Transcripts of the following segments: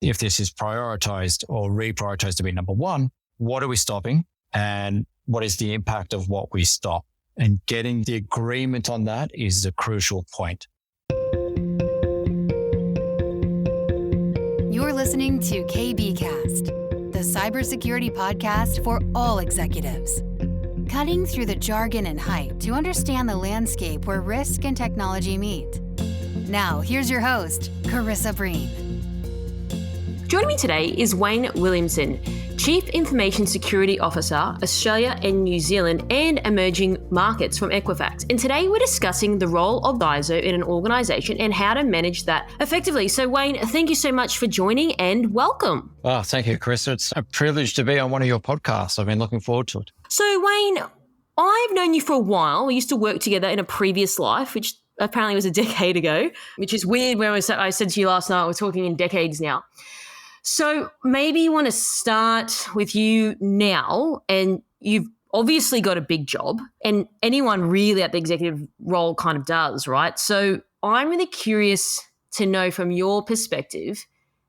if this is prioritized or reprioritized to be number one, what are we stopping and what is the impact of what we stop? And getting the agreement on that is the crucial point. You're listening to KBKast, the cybersecurity podcast for all executives. Cutting through the jargon and hype to understand the landscape where risk and technology meet. Now, here's your host, Carissa Breen. Joining me today is Wayne Williamson, Chief Information Security Officer, Australia and New Zealand and Emerging Markets from Equifax. And today we're discussing the role of ISO in an organisation and how to manage that effectively. So Wayne, thank you so much for joining and welcome. Oh, thank you, Chris. It's a privilege to be on one of your podcasts. I've been looking forward to it. So Wayne, I've known you for a while. We used to work together in a previous life, which apparently was a decade ago, which is weird when I said to you last night, we're talking in decades now. So maybe you want to start with you now, and you've obviously got a big job, and anyone really at the executive role kind of does, right? So I'm really curious to know from your perspective,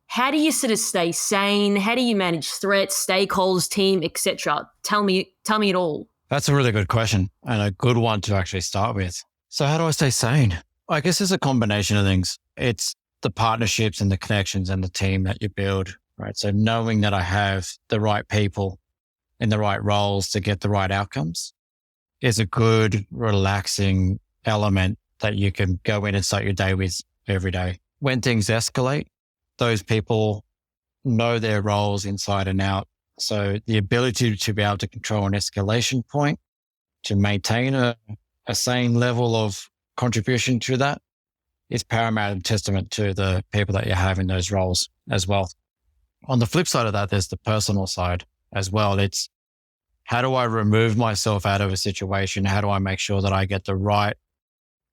how do you sort of stay sane? How do you manage threats, stakeholders, team, etc.? Tell me it all. That's a really good question and a good one to actually start with. So how do I stay sane? I guess it's a combination of things. It's the partnerships and the connections and the team that you build, right? So knowing that I have the right people in the right roles to get the right outcomes is a good, relaxing element that you can go in and start your day with every day. When things escalate, those people know their roles inside and out. So the ability to be able to control an escalation point, to maintain a sane level of contribution to that, is paramount and testament to the people that you have in those roles as well. On the flip side of that, there's the personal side as well. It's how do I remove myself out of a situation? How do I make sure that I get the right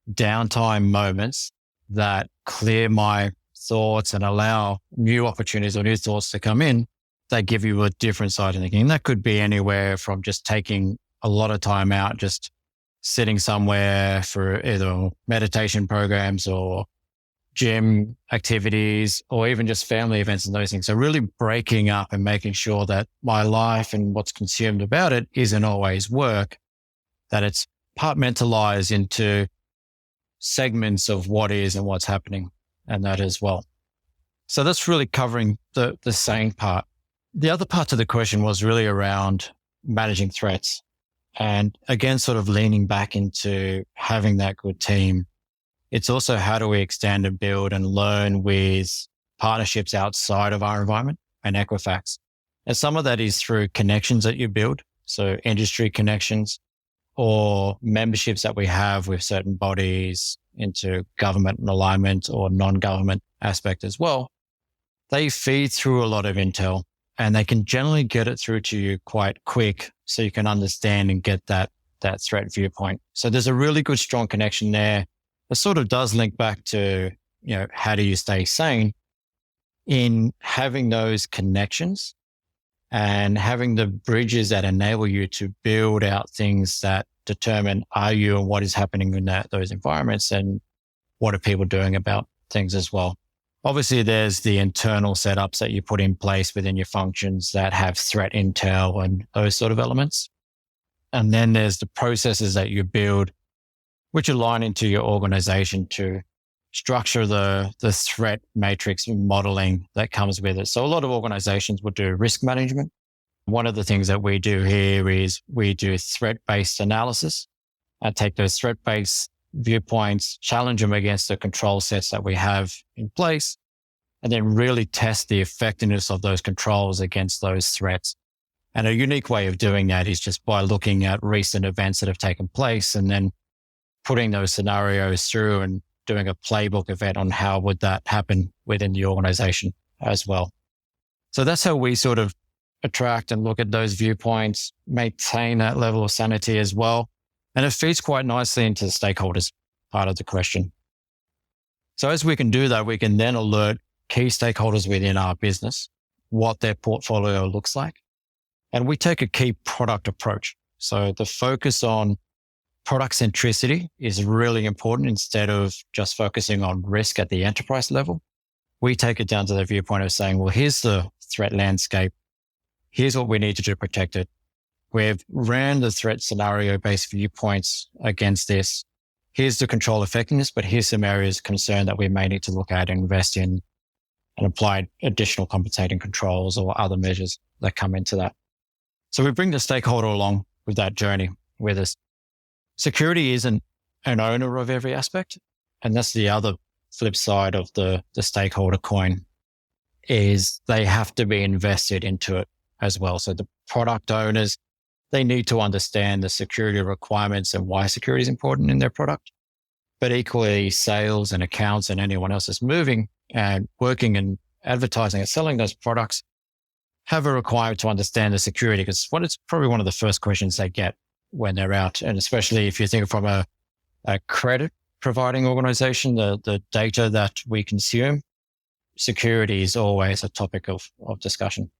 downtime moments that clear my thoughts and allow new opportunities or new thoughts to come in that give you a different side of thinking? That could be anywhere from just taking a lot of time out, just sitting somewhere for either meditation programs or gym activities or even just family events and those things. So really breaking up and making sure that my life and what's consumed about it isn't always work, that it's compartmentalized into segments of what is and what's happening and that as well. So that's really covering the sane part. The other part of the question was really around managing threats. And again, sort of leaning back into having that good team. It's also how do we extend and build and learn with partnerships outside of our environment and Equifax. And some of that is through connections that you build. So industry connections or memberships that we have with certain bodies into government and alignment or non-government aspect as well. They feed through a lot of intel and they can generally get it through to you quite quick so you can understand and get that threat viewpoint. So there's a really good, strong connection there. It sort of does link back to, how do you stay sane in having those connections and having the bridges that enable you to build out things that determine are you and what is happening in those environments and what are people doing about things as well. Obviously, there's the internal setups that you put in place within your functions that have threat intel and those sort of elements. And then there's the processes that you build, which align into your organization to structure the threat matrix modeling that comes with it. So a lot of organizations will do risk management. One of the things that we do here is we do threat-based analysis and take those threat-based viewpoints, challenge them against the control sets that we have in place, and then really test the effectiveness of those controls against those threats. And a unique way of doing that is just by looking at recent events that have taken place and then putting those scenarios through and doing a playbook event on how would that happen within the organization as well. So that's how we sort of attract and look at those viewpoints, maintain that level of sanity as well. And it feeds quite nicely into the stakeholders part of the question. So as we can do that, we can then alert key stakeholders within our business what their portfolio looks like. And we take a key product approach. So the focus on product centricity is really important instead of just focusing on risk at the enterprise level. we take it down to the viewpoint of saying, well, here's the threat landscape. Here's what we need to do to protect it. We've ran the threat scenario-based viewpoints against this. Here's the control effectiveness, but here's some areas of concern that we may need to look at and invest in and apply additional compensating controls or other measures that come into that. So we bring the stakeholder along with that journey with us. Security isn't an owner of every aspect. And that's the other flip side of the stakeholder coin, is they have to be invested into it as well. So the product owners, they need to understand the security requirements and why security is important in their product. But equally, sales and accounts and anyone else that's moving and working and advertising and selling those products have a requirement to understand the security, because it's probably one of the first questions they get when they're out. And especially if you think from a credit providing organization, the data that we consume, security is always a topic of discussion.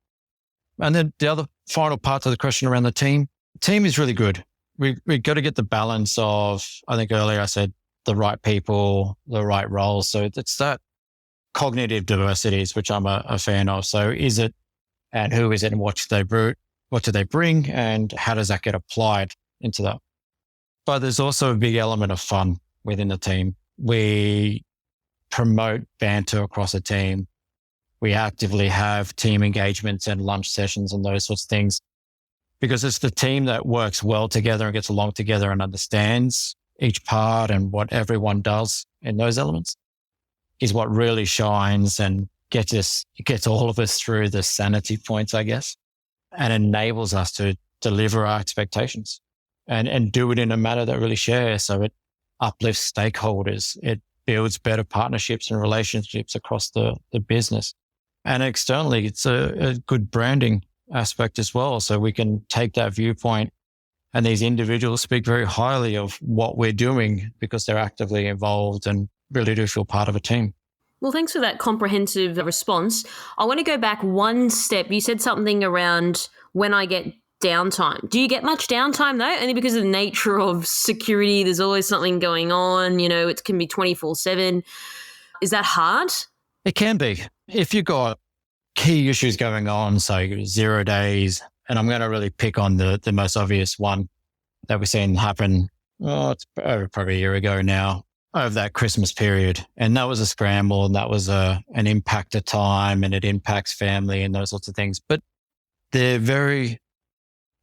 And then the other final part of the question around the team is really good. We got to get the balance of, I think earlier I said, the right people, the right roles. So it's that cognitive diversities, which I'm a fan of. So is it, and who is it, and what do they bring, and how does that get applied into that? But there's also a big element of fun within the team. We promote banter across the team. We actively have team engagements and lunch sessions and those sorts of things, because it's the team that works well together and gets along together and understands each part and what everyone does in those elements is what really shines and gets all of us through the sanity points, I guess, and enables us to deliver our expectations and do it in a manner that really shares. So it uplifts stakeholders. It builds better partnerships and relationships across the business. And externally, it's a good branding aspect as well. So we can take that viewpoint, and these individuals speak very highly of what we're doing because they're actively involved and really do feel part of a team. Well, thanks for that comprehensive response. I want to go back one step. You said something around when I get downtime. Do you get much downtime though? Only because of the nature of security, there's always something going on. It can be 24/7. Is that hard? It can be. If you've got key issues going on, so 0 days, and I'm going to really pick on the most obvious one that we've seen happen, it's probably a year ago now, over that Christmas period. And that was a scramble, and that was an impact of time, and it impacts family and those sorts of things. But they're very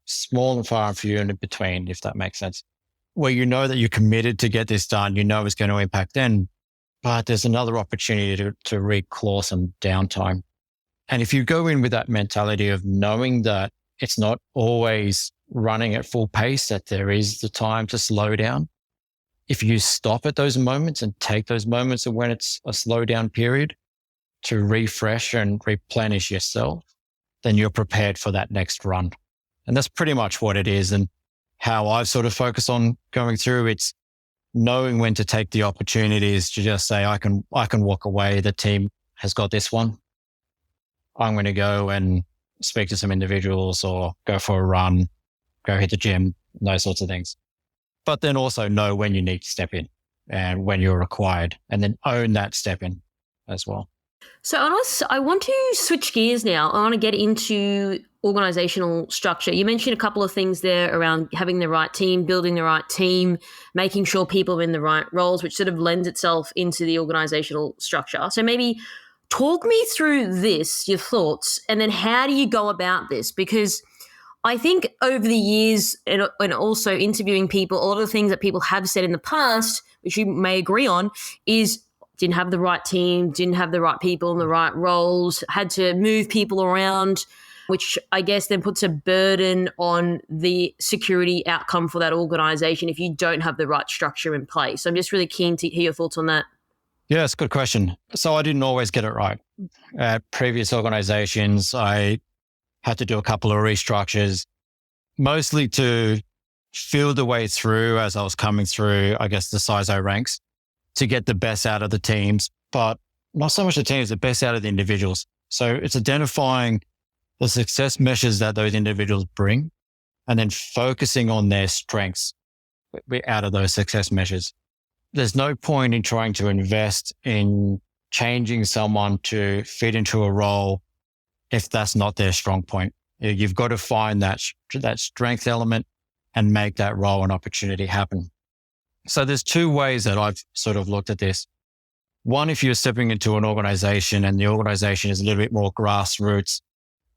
small and far and few in between, if that makes sense. Where you know that you're committed to get this done, it's going to impact then, but there's another opportunity to reclaw some downtime. And if you go in with that mentality of knowing that it's not always running at full pace, that there is the time to slow down, if you stop at those moments and take those moments of when it's a slow down period to refresh and replenish yourself, then you're prepared for that next run. And that's pretty much what it is. And how I've sort of focused on going through, it's knowing when to take the opportunities to just say, I can walk away. The team has got this one. I'm going to go and speak to some individuals or go for a run, go hit the gym, those sorts of things. But then also know when you need to step in and when you're required, and then own that step in as well. So I want to switch gears now. I want to get into organizational structure. You mentioned a couple of things there around having the right team, building the right team, making sure people are in the right roles, which sort of lends itself into the organizational structure. So maybe talk me through this, your thoughts, and then how do you go about this? Because I think over the years and also interviewing people, a lot of the things that people have said in the past, which you may agree on, is didn't have the right team, didn't have the right people in the right roles, had to move people around, which I guess then puts a burden on the security outcome for that organization if you don't have the right structure in place. So I'm just really keen to hear your thoughts on that. Yeah, it's a good question. So I didn't always get it right. At previous organizations, I had to do a couple of restructures, mostly to feel the way through as I was coming through, I guess, the CISO ranks, to get the best out of the teams, but not so much the teams, the best out of the individuals. So it's identifying the success measures that those individuals bring and then focusing on their strengths out of those success measures. There's no point in trying to invest in changing someone to fit into a role if that's not their strong point. You've got to find that strength element and make that role and opportunity happen. So there's two ways that I've sort of looked at this. One, if you're stepping into an organization and the organization is a little bit more grassroots,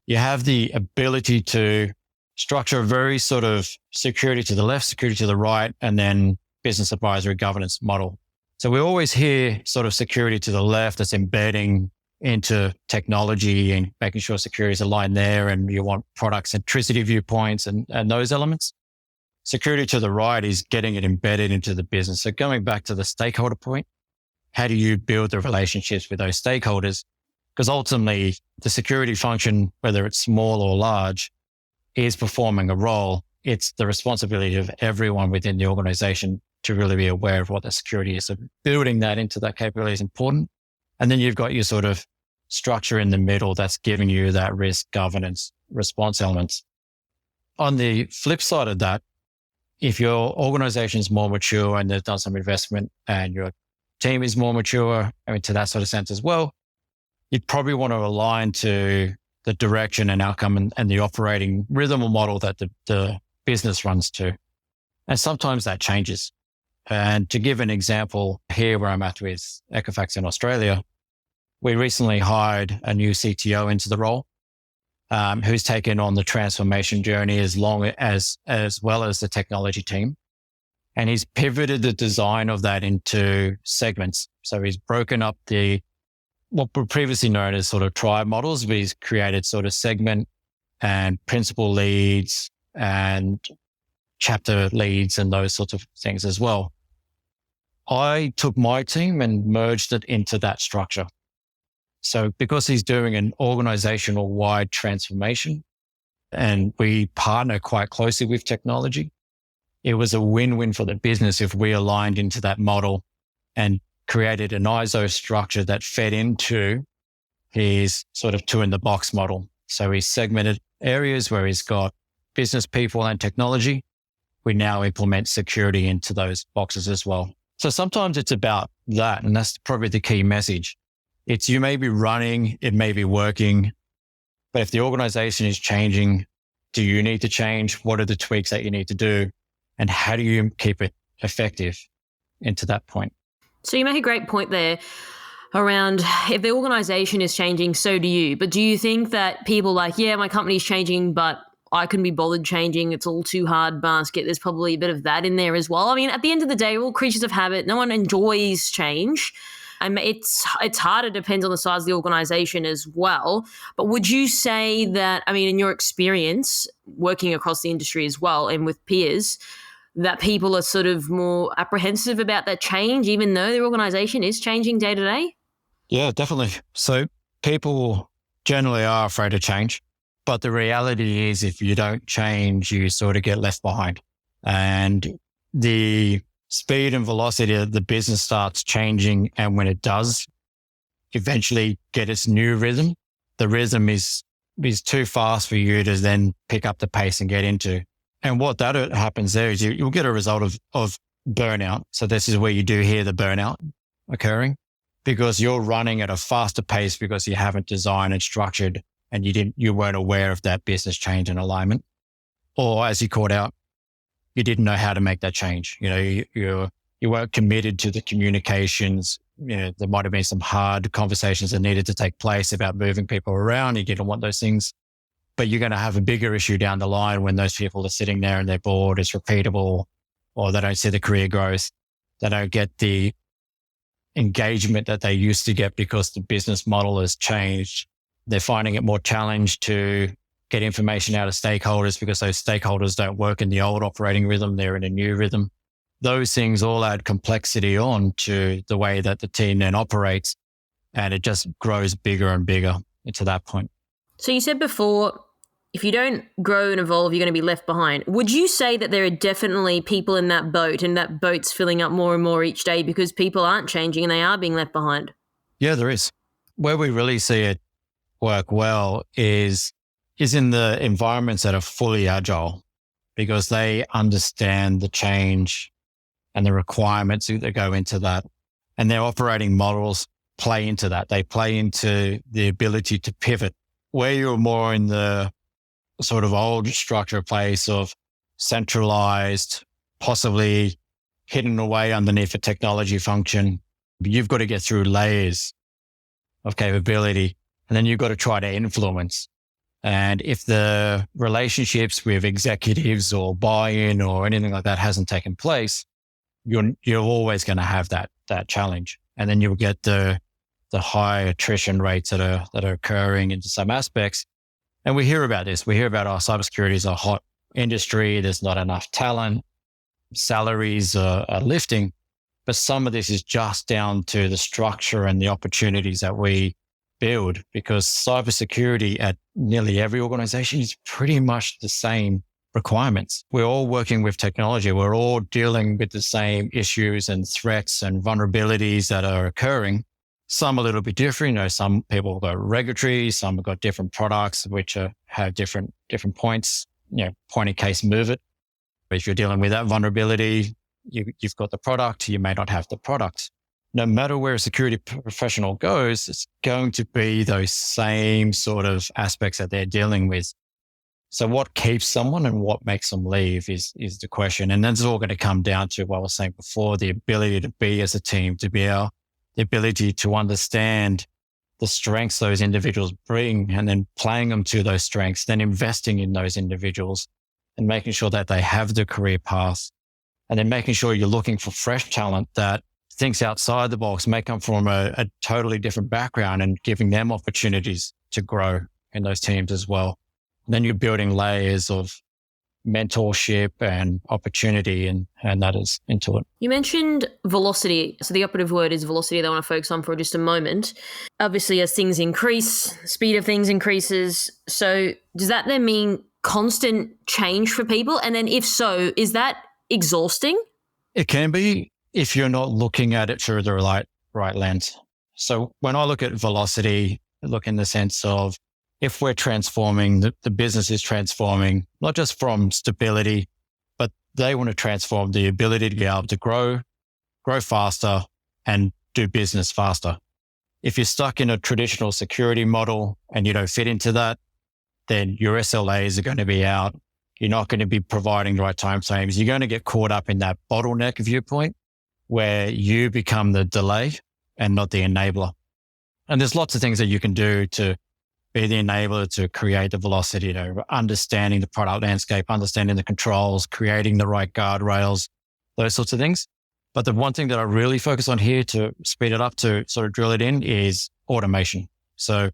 you have the ability to structure a very sort of security to the left, security to the right, and then business advisory governance model. So we always hear sort of security to the left that's embedding into technology and making sure security is aligned there, and you want product centricity viewpoints and those elements. Security to the right is getting it embedded into the business. So going back to the stakeholder point, how do you build the relationships with those stakeholders? Because ultimately, the security function, whether it's small or large, is performing a role. It's the responsibility of everyone within the organization to really be aware of what the security is. So building that into that capability is important. And then you've got your sort of structure in the middle that's giving you that risk governance response elements. On the flip side of that, if your organization is more mature and they've done some investment and your team is more mature, to that sort of sense as well, you'd probably want to align to the direction and outcome and the operating rhythm or model that the business runs to. And sometimes that changes. And to give an example here where I'm at with Equifax in Australia, we recently hired a new CTO into the role, who's taken on the transformation journey as well as the technology team. And he's pivoted the design of that into segments. So he's broken up what were previously known as sort of tribe models, but he's created sort of segment and principal leads and chapter leads and those sorts of things as well. I took my team and merged it into that structure. So because he's doing an organizational wide transformation and we partner quite closely with technology, it was a win-win for the business if we aligned into that model and created an ISO structure that fed into his sort of two-in-the-box model. So he's segmented areas where he's got business people and technology. We now implement security into those boxes as well. So sometimes it's about that, and that's probably the key message. It's you may be running, it may be working, but if the organization is changing, do you need to change? What are the tweaks that you need to do? And how do you keep it effective into that point? So you make a great point there around if the organization is changing, so do you. But do you think that people my company's changing, but I couldn't be bothered changing. It's all too hard basket. There's probably a bit of that in there as well. I mean, at the end of the day, we're all creatures of habit. No one enjoys change. It's hard. It depends on the size of the organization as well. But would you say that, in your experience working across the industry as well and with peers, that people are sort of more apprehensive about that change, even though their organization is changing day to day? Yeah, definitely. So people generally are afraid of change, but the reality is if you don't change, you sort of get left behind. And the speed and velocity of the business starts changing. And when it does eventually get its new rhythm, the rhythm is too fast for you to then pick up the pace and get into. And what that happens there is you'll get a result of burnout. So this is where you do hear the burnout occurring because you're running at a faster pace because you haven't designed and structured and you weren't aware of that business change and alignment. Or as you called out, you didn't know how to make that change. You weren't committed to the communications. There might have been some hard conversations that needed to take place about moving people around. You didn't want those things. But you're going to have a bigger issue down the line when those people are sitting there and they're bored, it's repeatable, or they don't see the career growth. They don't get the engagement that they used to get because the business model has changed. They're finding it more challenged to get information out of stakeholders because those stakeholders don't work in the old operating rhythm. They're in a new rhythm. Those things all add complexity on to the way that the team then operates, and it just grows bigger and bigger to that point. So you said before, if you don't grow and evolve, you're going to be left behind. Would you say that there are definitely people in that boat and that boat's filling up more and more each day because people aren't changing and they are being left behind? Yeah, there is. Where we really see it work well is in the environments that are fully agile because they understand the change and the requirements that go into that. And their operating models, play into that. They play into the ability to pivot. Where you're more in the sort of old structure place of centralized, possibly hidden away underneath a technology function, you've got to get through layers of capability, and then you've got to try to influence. And if the relationships with executives or buy-in or anything like that hasn't taken place, you're always going to have that challenge. And then you'll get the high attrition rates that are occurring in some aspects. And we hear about this. We hear about cybersecurity is a hot industry. There's not enough talent. Salaries are lifting. But some of this is just down to the structure and the opportunities that we build, because cybersecurity at nearly every organization is pretty much the same requirements. We're all working with technology. We're all dealing with the same issues and threats and vulnerabilities that are occurring. Some a little bit different. Some people have got regulatory, some have got different products which have different points. Point in case, move it. But if you're dealing with that vulnerability, you've got the product, you may not have the product. No matter where a security professional goes, it's going to be those same sort of aspects that they're dealing with. So what keeps someone and what makes them leave is the question. And that's all going to come down to what I was saying before, the ability to be as a team, the ability to understand the strengths those individuals bring and then playing them to those strengths, then investing in those individuals and making sure that they have the career path, and then making sure you're looking for fresh talent that thinks outside the box, may come from a totally different background, and giving them opportunities to grow in those teams as well. And then you're building layers of mentorship and opportunity, and that is into it. You mentioned velocity. So the operative word is velocity that I want to focus on for just a moment. Obviously, as things increase, speed of things increases. So does that then mean constant change for people? And then if so, is that exhausting? It can be if you're not looking at it through the right lens. So when I look at velocity, I look in the sense of if we're transforming, the business is transforming, not just from stability, but they want to transform the ability to be able to grow faster and do business faster. If you're stuck in a traditional security model and you don't fit into that, then your SLAs are going to be out. You're not going to be providing the right time frames. You're going to get caught up in that bottleneck viewpoint where you become the delay and not the enabler. And there's lots of things that you can do to be the enabler, to create the velocity, understanding the product landscape, understanding the controls, creating the right guardrails, those sorts of things. But the one thing that I really focus on here to speed it up, to sort of drill it in, is automation. So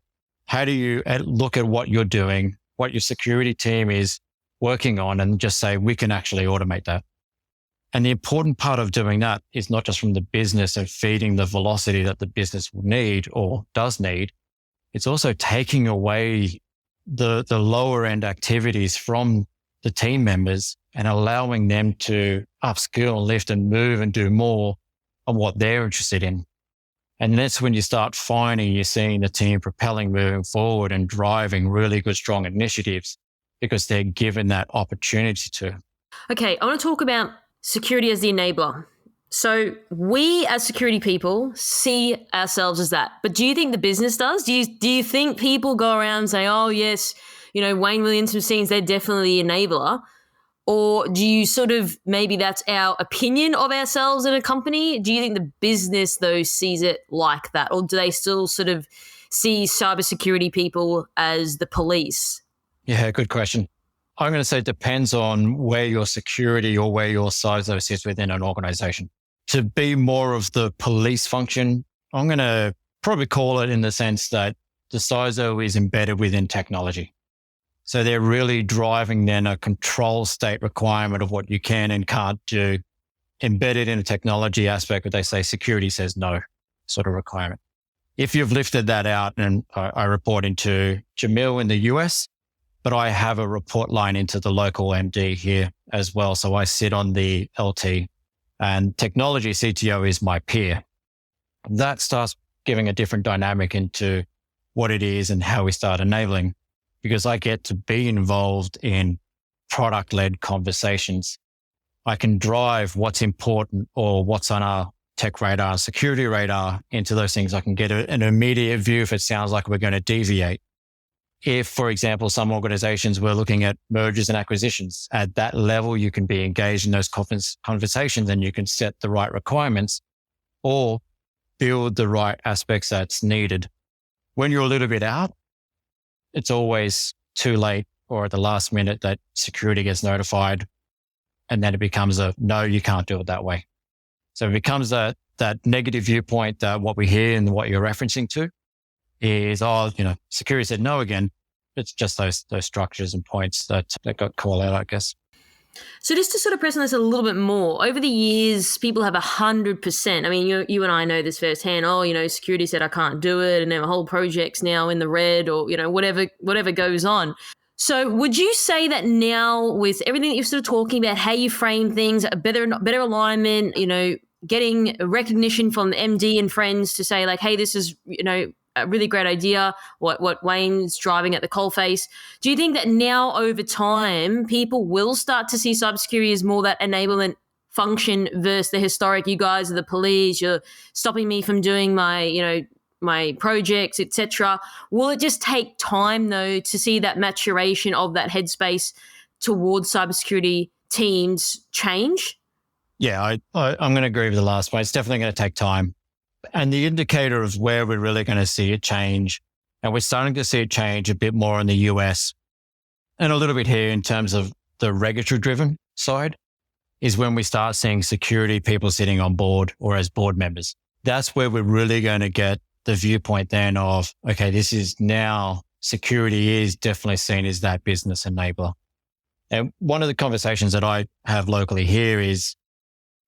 how do you look at what you're doing, what your security team is working on, and just say, we can actually automate that? And the important part of doing that is not just from the business and feeding the velocity that the business will need or does need. It's also taking away the lower end activities from the team members and allowing them to upskill, lift and move and do more on what they're interested in. And that's when you start finding you're seeing the team propelling, moving forward and driving really good, strong initiatives because they're given that opportunity to. Okay, I want to talk about security as the enabler. So we as security people see ourselves as that. But do you think the business does? Do you think people go around and say, oh, yes, Wayne Williamson seems they're definitely the enabler? Or do you sort of, maybe that's our opinion of ourselves in a company? Do you think the business, though, sees it like that? Or do they still sort of see cybersecurity people as the police? Yeah, good question. I'm going to say it depends on where your security or where your CISO sits within an organization. To be more of the police function, I'm going to probably call it in the sense that the CISO is embedded within technology. So they're really driving then a control state requirement of what you can and can't do, embedded in a technology aspect where they say security says no sort of requirement. If you've lifted that out, and I report into Jamil in the US, but I have a report line into the local MD here as well. So I sit on the LT, and technology CTO is my peer. That starts giving a different dynamic into what it is and how we start enabling, because I get to be involved in product-led conversations. I can drive what's important or what's on our tech radar and security radar into those things, I can get an immediate view if it sounds like we're going to deviate. If, for example, some organizations were looking at mergers and acquisitions, at that level, you can be engaged in those conversations and you can set the right requirements or build the right aspects that's needed. When you're a little bit out, it's always too late or at the last minute that security gets notified and then it becomes no, you can't do it that way. So it becomes that negative viewpoint that what we hear and what you're referencing to is, security said no again. It's just those structures and points that got called out, I guess. So just to sort of press on this a little bit more, over the years, people have 100%. I mean, you and I know this firsthand. Security said I can't do it, and then the whole project's now in the red, or whatever goes on. So would you say that now, with everything that you're sort of talking about, how you frame things, a better alignment, getting recognition from the MD and friends to say like, hey, this is a really great idea, what Wayne's driving at the coalface. Do you think that now over time, people will start to see cybersecurity as more that enablement function versus the historic, you guys are the police, you're stopping me from doing my projects, etc. Will it just take time though to see that maturation of that headspace towards cybersecurity teams change? Yeah, I'm going to agree with the last one. It's definitely going to take time. And the indicator of where we're really going to see it change, and we're starting to see it change a bit more in the US and a little bit here in terms of the regulatory-driven side, is when we start seeing security people sitting on board or as board members. That's where we're really going to get the viewpoint then of, okay, this is now security is definitely seen as that business enabler. And one of the conversations that I have locally here is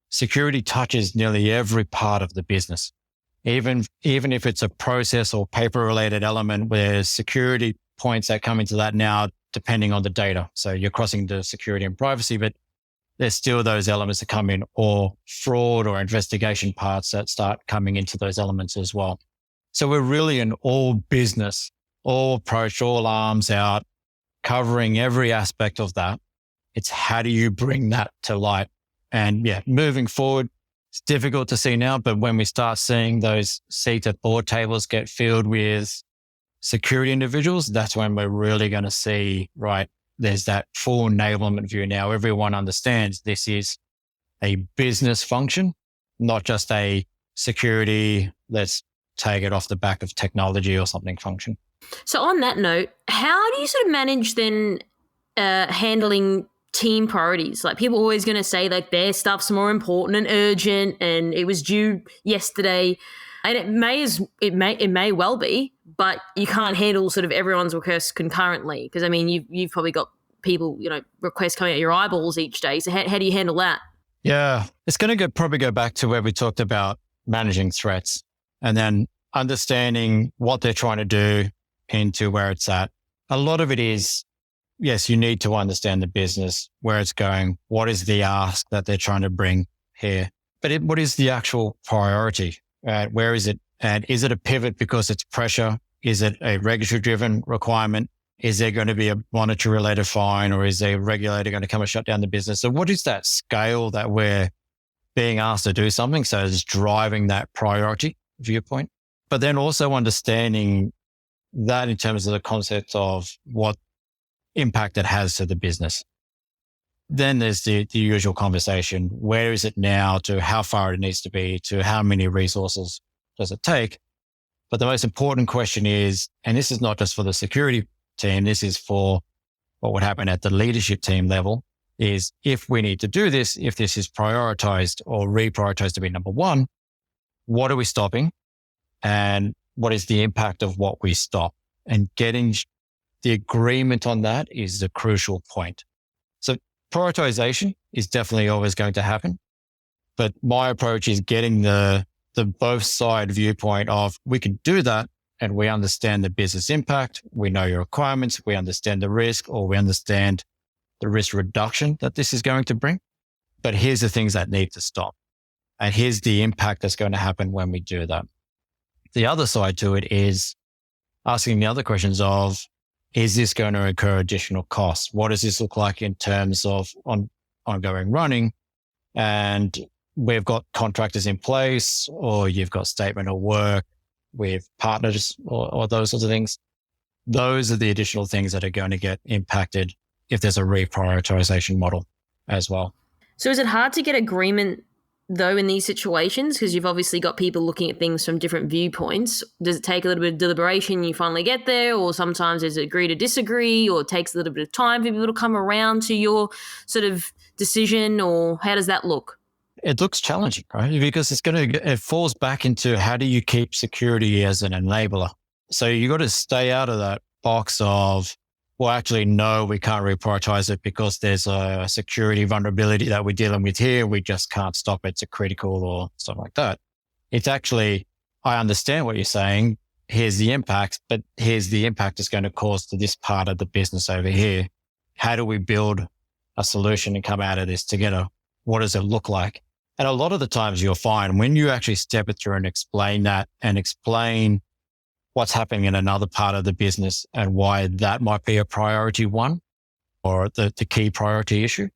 security touches nearly every part of the business. Even if it's a process or paper-related element where security points that come into that now, depending on the data. So you're crossing the security and privacy, but there's still those elements that come in, or fraud or investigation parts that start coming into those elements as well. So we're really an all business, all approach, all arms out, covering every aspect of that. It's how do you bring that to light? And yeah, moving forward, it's difficult to see now, but when we start seeing those seats at board tables get filled with security individuals, that's when we're really going to see, right, there's that full enablement view now. Everyone understands this is a business function, not just a security, let's take it off the back of technology or something function. So on that note, how do you sort of manage then handling team priorities? Like, people are always going to say like their stuff's more important and urgent and it was due yesterday, and it may well be, but you can't handle sort of everyone's requests concurrently, because I mean you've probably got people requests coming out your eyeballs each day. So how do you handle that? Yeah, it's going to probably go back to where we talked about managing threats and then understanding what they're trying to do into where it's at. A lot of it is, yes, you need to understand the business, where it's going, what is the ask that they're trying to bring here, but what is the actual priority? Where is it? And is it a pivot because it's pressure? Is it a regulatory-driven requirement? Is there going to be a monetary-related fine, or is a regulator going to come and shut down the business? So what is that scale that we're being asked to do something? So it's driving that priority viewpoint, but then also understanding that in terms of the concept of what impact it has to the business. Then there's the usual conversation. Where is it now, to how far it needs to be, to how many resources does it take? But the most important question is, and this is not just for the security team, this is for what would happen at the leadership team level, is if we need to do this, if this is prioritized or reprioritized to be number one, what are we stopping? And what is the impact of what we stop? And getting the agreement on that is the crucial point. So prioritization is definitely always going to happen. But my approach is getting the both side viewpoint of, we can do that and we understand the business impact. We know your requirements. We understand the risk, or we understand the risk reduction that this is going to bring. But here's the things that need to stop. And here's the impact that's going to happen when we do that. The other side to it is asking the other questions of, is this going to incur additional costs? What does this look like in terms of ongoing running? And we've got contractors in place, or you've got statement of work with partners or those sorts of things. Those are the additional things that are going to get impacted if there's a reprioritization model as well. So is it hard to get agreement though in these situations? Because you've obviously got people looking at things from different viewpoints. Does it take a little bit of deliberation you finally get there? Or sometimes is it agree to disagree, or it takes a little bit of time for people to come around to your sort of decision? Or how does that look? It looks challenging, right? Because it falls back into how do you keep security as an enabler? So you got to stay out of that box of, well, actually, no, we can't reprioritize it because there's a security vulnerability that we're dealing with here. We just can't stop it. It's a critical or something like that. It's actually, I understand what you're saying. Here's the impact, but here's the impact it's going to cause to this part of the business over here. How do we build a solution and come out of this together? What does it look like? And a lot of the times you'll find when you actually step it through and explain that and explain what's happening in another part of the business and why that might be a priority one or the key priority issue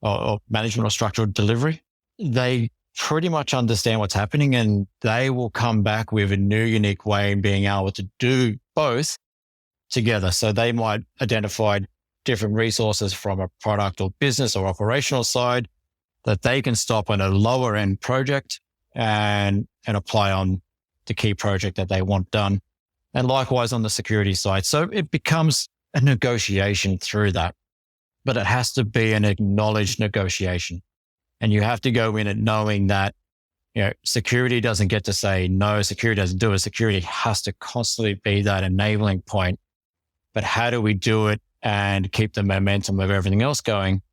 or management or structural delivery, they pretty much understand what's happening, and they will come back with a new, unique way of being able to do both together. So they might identify different resources from a product or business or operational side that they can stop on a lower end project and apply on the key project that they want done. And likewise on the security side. So it becomes a negotiation through that, but it has to be an acknowledged negotiation. And you have to go in it knowing that, security doesn't get to say, no, security doesn't do it. Security has to constantly be that enabling point. But how do we do it and keep the momentum of everything else going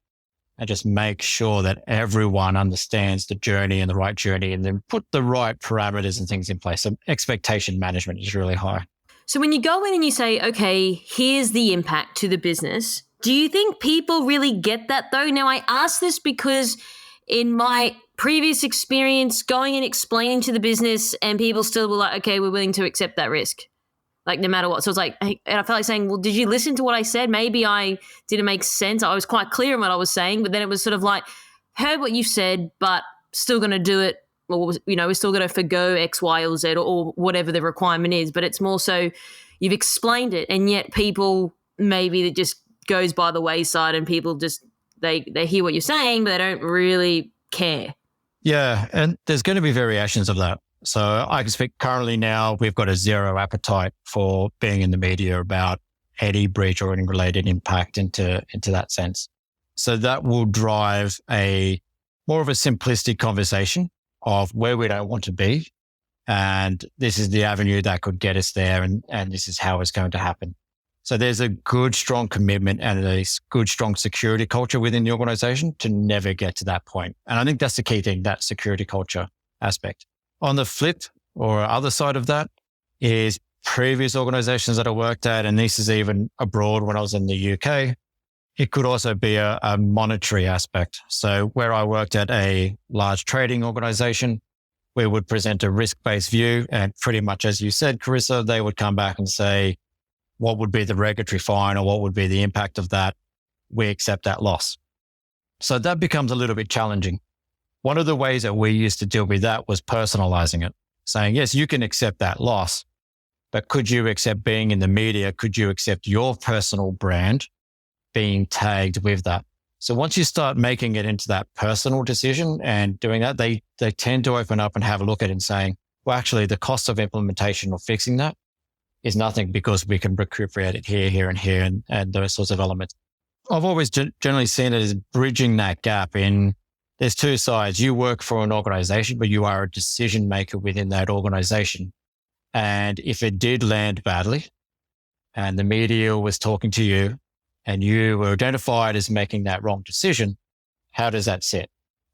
and just make sure that everyone understands the journey and the right journey, and then put the right parameters and things in place. So expectation management is really high. So when you go in and you say, okay, here's the impact to the business, do you think people really get that though? Now, I ask this because in my previous experience going and explaining to the business, and people still were like, okay, we're willing to accept that risk, like no matter what. So it's like, and I felt like saying, well, did you listen to what I said? Maybe I didn't make sense. I was quite clear in what I was saying, but then it was sort of like, heard what you said, but still going to do it. Or, we're still going to forgo X, Y, or Z, or whatever the requirement is. But it's more so you've explained it, and yet people maybe it just goes by the wayside, and people just they hear what you're saying, but they don't really care. Yeah, and there's going to be variations of that. So I can speak currently now, we've got a zero appetite for being in the media about any breach or any related impact into that sense. So that will drive more of a simplistic conversation of where we don't want to be. And this is the avenue that could get us there. And this is how it's going to happen. So there's a good, strong commitment and a good, strong security culture within the organization to never get to that point. And I think that's the key thing, that security culture aspect. On the flip or other side of that is previous organizations that I worked at, and this is even abroad when I was in the UK, it could also be a monetary aspect. So where I worked at a large trading organization, we would present a risk-based view, and pretty much as you said, Carissa, they would come back and say, what would be the regulatory fine or what would be the impact of that? We accept that loss. So that becomes a little bit challenging. One of the ways that we used to deal with that was personalizing it, saying, yes, you can accept that loss, but could you accept being in the media? Could you accept your personal brand being tagged with that? So once you start making it into that personal decision and doing that, they tend to open up and have a look at it and saying, well, actually the cost of implementation or fixing that is nothing because we can recuperate it here, and here, and those sorts of elements. I've always generally seen it as bridging that gap in, there's two sides. You work for an organization, but you are a decision maker within that organization. And if it did land badly and the media was talking to you and you were identified as making that wrong decision, how does that sit?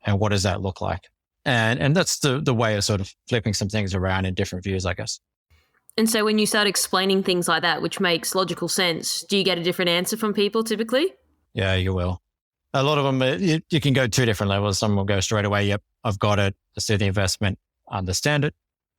And what does that look like? And that's the way of sort of flipping some things around in different views, I guess. And so when you start explaining things like that, which makes logical sense, do you get a different answer from people typically? Yeah, you will. A lot of them, you can go two different levels. Some will go straight away, yep, I've got it. I see the investment, understand it.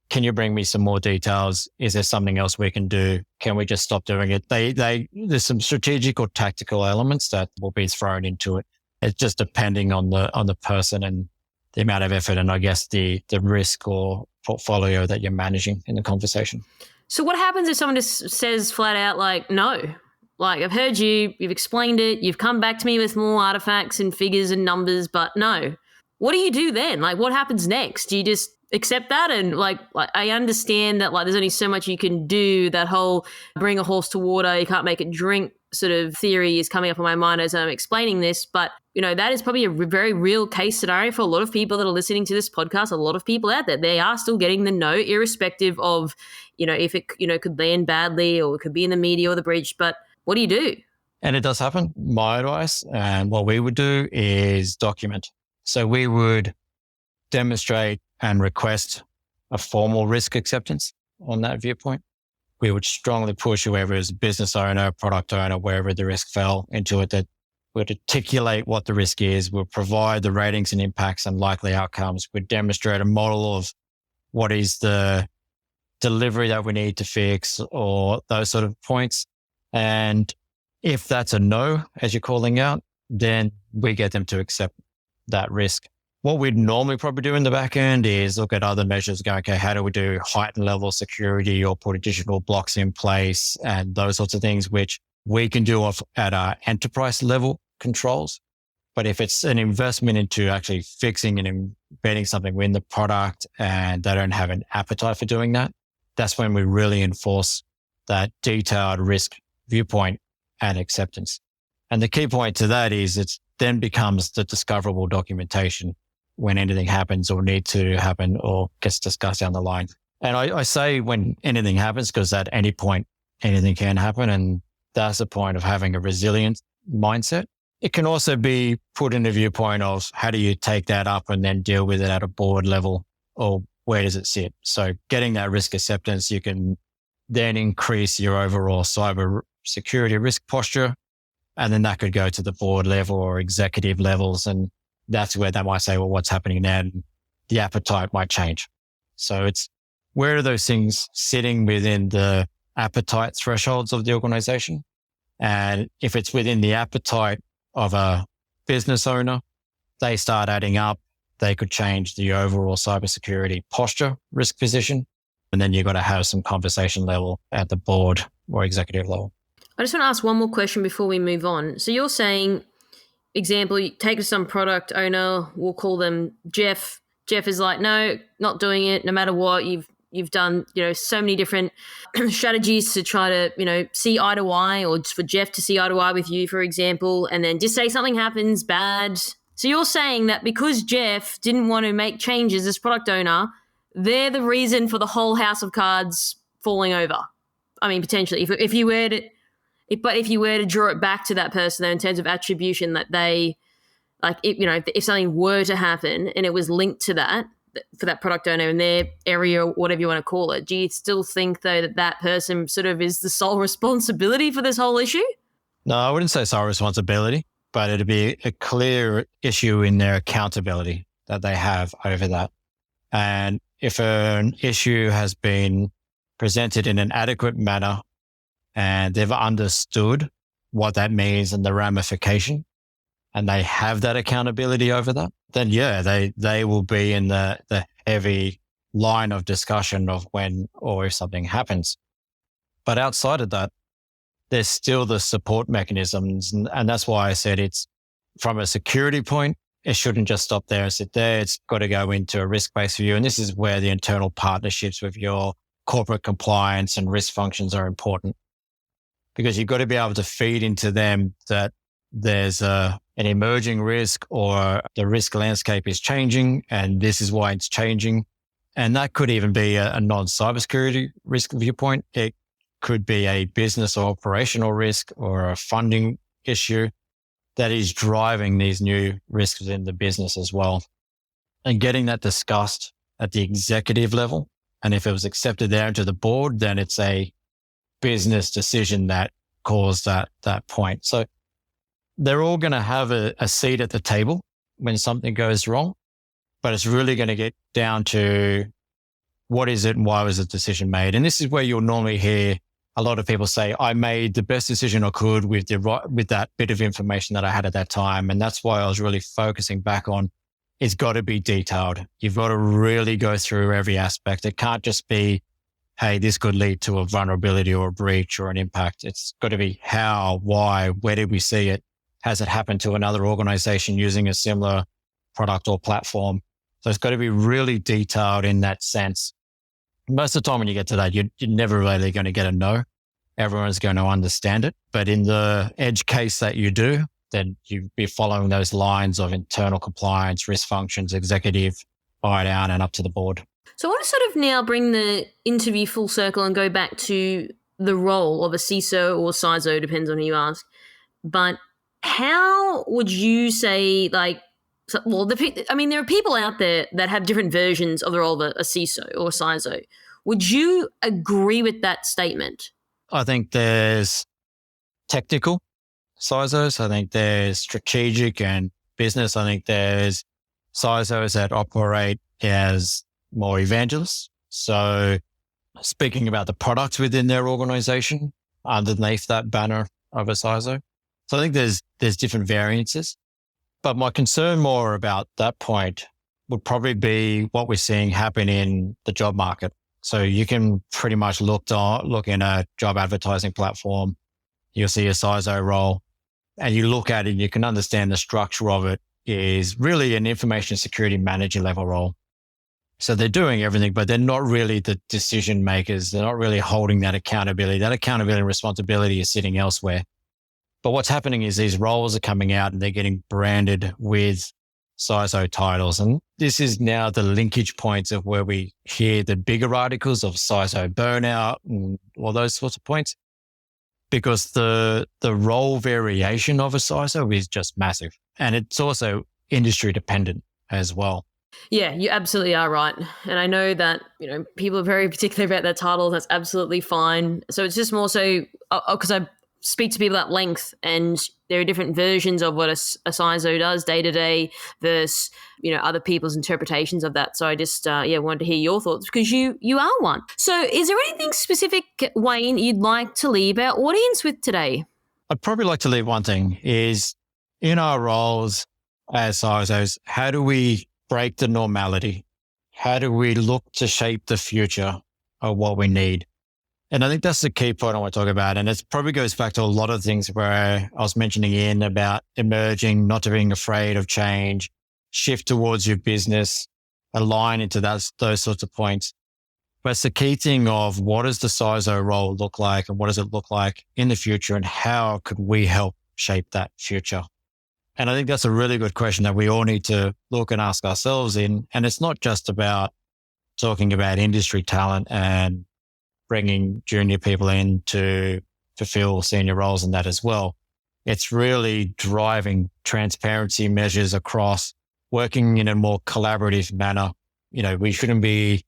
Can you bring me some more details? Is there something else we can do? Can we just stop doing it? There's some strategic or tactical elements that will be thrown into it. It's just depending on the person and the amount of effort and I guess the risk or portfolio that you're managing in the conversation. So what happens if someone just says flat out like, no, like I've heard you, you've explained it, you've come back to me with more artifacts and figures and numbers, but no. What do you do then? Like what happens next? Do you just accept that? And like I understand that like there's only so much you can do. That whole bring a horse to water, you can't make it drink sort of theory is coming up in my mind as I'm explaining this. But, you know, that is probably a very real case scenario for a lot of people that are listening to this podcast, a lot of people out there. They are still getting the no, irrespective of, you know, if it, you know, could land badly or it could be in the media or the breach. But what do you do? And it does happen. My advice and what we would do is document. So we would demonstrate and request a formal risk acceptance on that viewpoint. We would strongly push whoever is a business owner, product owner, wherever the risk fell into it, that we'd articulate what the risk is. We'll provide the ratings and impacts and likely outcomes. We'd demonstrate a model of what is the delivery that we need to fix or those sort of points. And if that's a no, as you're calling out, then we get them to accept that risk. What we'd normally probably do in the back end is look at other measures, go, okay, how do we do heightened level security or put additional blocks in place and those sorts of things, which we can do at our enterprise level controls. But if it's an investment into actually fixing and embedding something within the product and they don't have an appetite for doing that, that's when we really enforce that detailed risk viewpoint and acceptance. And the key point to that is it then becomes the discoverable documentation when anything happens or need to happen or gets discussed down the line. And I say when anything happens because at any point, anything can happen. And that's the point of having a resilient mindset. It can also be put in the viewpoint of how do you take that up and then deal with it at a board level or where does it sit? So getting that risk acceptance, you can then increase your overall cyber security risk posture. And then that could go to the board level or executive levels. And that's where they might say, well, what's happening now? And the appetite might change. So it's where are those things sitting within the appetite thresholds of the organization? And if it's within the appetite of a business owner, they start adding up, they could change the overall cybersecurity posture, risk position. And then you've got to have some conversation level at the board or executive level. I just want to ask one more question before we move on. So you're saying, example, you take some product owner, we'll call them Jeff. Jeff is like, no, not doing it. No matter what, you've done, you know, so many different strategies to try to, you know, see eye to eye or for Jeff to see eye to eye with you, for example, and then just say something happens bad. So you're saying that because Jeff didn't want to make changes as product owner, they're the reason for the whole house of cards falling over. I mean, potentially, if you were to draw it back to that person, though, in terms of attribution, that they, like, if something were to happen and it was linked to that for that product owner in their area or whatever you want to call it, do you still think, though, that person sort of is the sole responsibility for this whole issue? No, I wouldn't say sole responsibility, but it'd be a clear issue in their accountability that they have over that. And if an issue has been presented in an adequate manner and they've understood what that means and the ramification, and they have that accountability over that, then yeah, they will be in the heavy line of discussion of when or if something happens. But outside of that, there's still the support mechanisms. And that's why I said it's from a security point, it shouldn't just stop there and sit there. It's got to go into a risk-based view. And this is where the internal partnerships with your corporate compliance and risk functions are important, because you've got to be able to feed into them that there's an emerging risk or the risk landscape is changing and this is why it's changing. And that could even be a non-cybersecurity risk viewpoint. It could be a business or operational risk or a funding issue that is driving these new risks within the business as well. And getting that discussed at the executive level. And if it was accepted there into the board, then it's a business decision that caused that point. So they're all going to have a seat at the table when something goes wrong, but it's really going to get down to what is it and why was the decision made? And this is where you'll normally hear a lot of people say, I made the best decision I could with that bit of information that I had at that time. And that's why I was really focusing back on, it's got to be detailed. You've got to really go through every aspect. It can't just be, hey, this could lead to a vulnerability or a breach or an impact. It's got to be how, why, where did we see it? Has it happened to another organization using a similar product or platform? So it's got to be really detailed in that sense. Most of the time when you get to that, you're never really going to get a no. Everyone's going to understand it. But in the edge case that you do, then you'd be following those lines of internal compliance, risk functions, executive, buy down and up to the board. So I want to sort of now bring the interview full circle and go back to the role of a CISO or CISO, depends on who you ask. But how would you say, there are people out there that have different versions of the role of a CISO or a CISO. Would you agree with that statement? I think there's technical CISOs. I think there's strategic and business. I think there's CISOs that operate as more evangelists. So speaking about the products within their organization underneath that banner of a CISO. So I think there's different variances. But my concern more about that point would probably be what we're seeing happen in the job market. So you can pretty much look in a job advertising platform, you'll see a CISO role, and you look at it, you can understand the structure of it is really an information security manager level role. So they're doing everything, but they're not really the decision makers. They're not really holding that accountability. That accountability and responsibility is sitting elsewhere. But what's happening is these roles are coming out and they're getting branded with CISO titles. And this is now the linkage points of where we hear the bigger articles of CISO burnout and all those sorts of points. Because the role variation of a CISO is just massive. And it's also industry dependent as well. Yeah, you absolutely are right. And I know that, people are very particular about their title. That's absolutely fine. So it's just more so because I speak to people at length and there are different versions of what a CISO does day to day versus, other people's interpretations of that. So I just, wanted to hear your thoughts because you are one. So is there anything specific, Wayne, you'd like to leave our audience with today? I'd probably like to leave one thing is in our roles as CISOs, how do we break the normality? How do we look to shape the future of what we need? And I think that's the key point I want to talk about. And it probably goes back to a lot of things where I was mentioning in about emerging, not being afraid of change, shift towards your business, align into those sorts of points. But it's the key thing of what does the CISO role look like and what does it look like in the future and how could we help shape that future? And I think that's a really good question that we all need to look and ask ourselves in. And it's not just about talking about industry talent and bringing junior people in to fulfill senior roles in that as well. It's really driving transparency measures across working in a more collaborative manner. We shouldn't be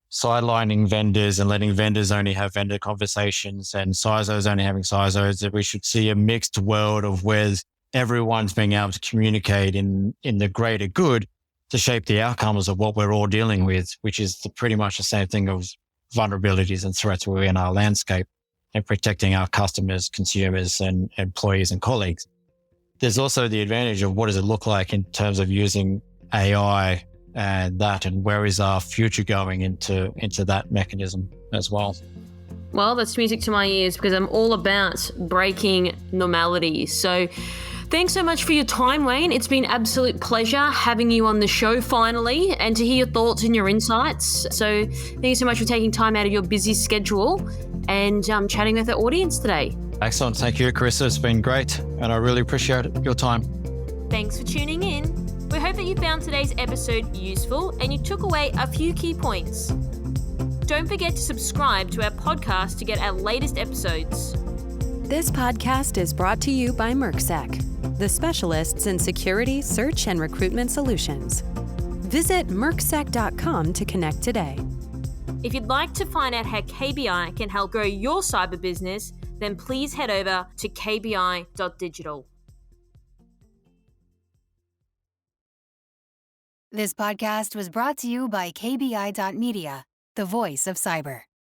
sidelining vendors and letting vendors only have vendor conversations and CISOs only having CISOs. That we should see a mixed world of where everyone's being able to communicate in the greater good to shape the outcomes of what we're all dealing with, which is pretty much the same thing of vulnerabilities and threats within our landscape and protecting our customers, consumers, and employees and colleagues. There's also the advantage of what does it look like in terms of using AI and where is our future going into that mechanism as well. Well, that's music to my ears because I'm all about breaking normality. So thanks so much for your time, Wayne. It's been an absolute pleasure having you on the show finally and to hear your thoughts and your insights. So thank you so much for taking time out of your busy schedule and chatting with the audience today. Excellent. Thank you, Carissa. It's been great and I really appreciate your time. Thanks for tuning in. We hope that you found today's episode useful and you took away a few key points. Don't forget to subscribe to our podcast to get our latest episodes. This podcast is brought to you by MercSec, the specialists in security, search, and recruitment solutions. Visit mercsec.com to connect today. If you'd like to find out how KBI can help grow your cyber business, then please head over to kbi.digital. This podcast was brought to you by KBI.media, the voice of cyber.